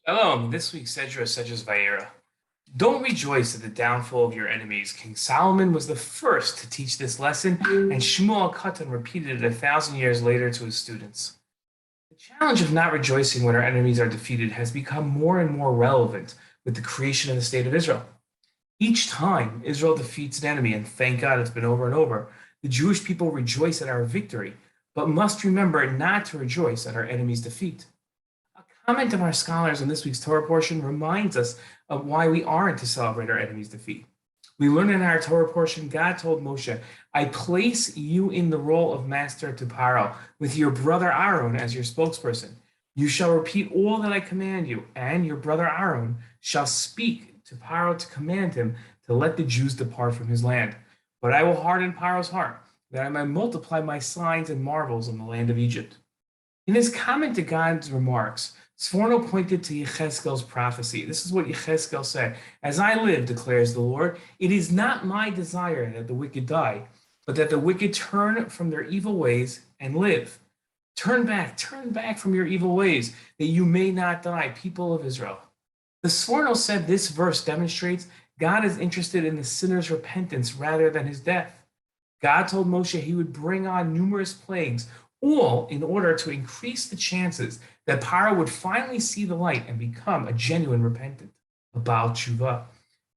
Hello, this week's Sedra Vaera. Don't rejoice at the downfall of your enemies. King Solomon was the first to teach this lesson, and Shmuel Katan repeated it 1,000 years later to his students. The challenge of not rejoicing when our enemies are defeated has become more and more relevant with the creation of the state of Israel. Each time Israel defeats an enemy, and thank God it's been over and over, the Jewish people rejoice at our victory, but must remember not to rejoice at our enemy's defeat. A comment of our scholars in this week's Torah portion reminds us of why we aren't to celebrate our enemy's defeat. We learn in our Torah portion, God told Moshe, I place you in the role of master to Paroah, with your brother Aaron as your spokesperson. You shall repeat all that I command you, and your brother Aaron shall speak to Paroah to command him to let the Jews depart from his land. But I will harden Paroah's heart, that I might multiply my signs and marvels in the land of Egypt. In his comment to God's remarks, Sforno pointed to Yechezkel's prophecy. This is what Yechezkel said. As I live, declares the Lord, it is not my desire that the wicked die, but that the wicked turn from their evil ways and live. Turn back from your evil ways, that you may not die, people of Israel. The Sforno said this verse demonstrates God is interested in the sinner's repentance rather than his death. God told Moshe he would bring on numerous plagues, all in order to increase the chances that Paroah would finally see the light and become a genuine repentant, a Baal Tshuva.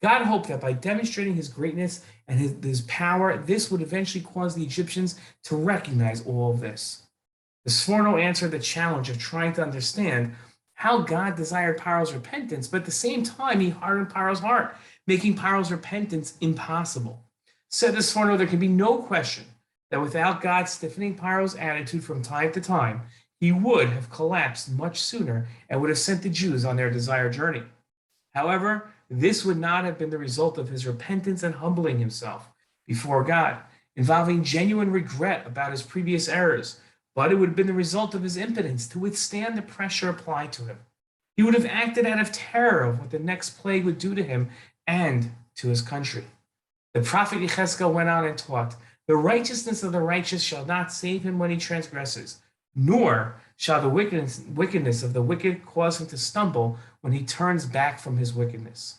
God hoped that by demonstrating his greatness and his power, this would eventually cause the Egyptians to recognize all of this. The Sforno answered the challenge of trying to understand how God desired Paroah's repentance, but at the same time, he hardened Paroah's heart, making Paroah's repentance impossible. Said the Sforno, there can be no question that without God stiffening Paroah's attitude from time to time, he would have collapsed much sooner and would have sent the Jews on their desired journey. However, this would not have been the result of his repentance and humbling himself before God, involving genuine regret about his previous errors, but it would have been the result of his impotence to withstand the pressure applied to him. He would have acted out of terror of what the next plague would do to him and to his country. The prophet Yechezkel went on and taught, the righteousness of the righteous shall not save him when he transgresses, nor shall the wickedness of the wicked cause him to stumble when he turns back from his wickedness.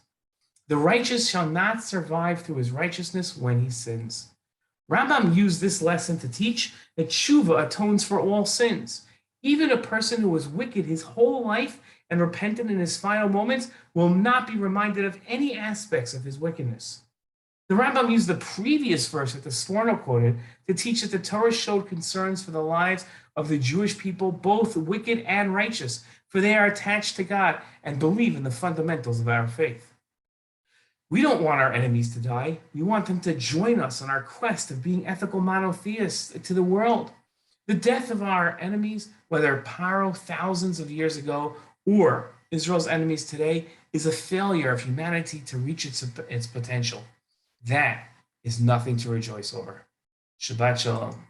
The righteous shall not survive through his righteousness when he sins. Rambam used this lesson to teach that tshuva atones for all sins. Even a person who was wicked his whole life and repentant in his final moments will not be reminded of any aspects of his wickedness. The Rambam used the previous verse that the Sforno quoted to teach that the Torah showed concerns for the lives of the Jewish people, both wicked and righteous, for they are attached to God and believe in the fundamentals of our faith. We don't want our enemies to die. We want them to join us on our quest of being ethical monotheists to the world. The death of our enemies, whether Paroah thousands of years ago or Israel's enemies today, is a failure of humanity to reach its potential. That is nothing to rejoice over. Shabbat Shalom.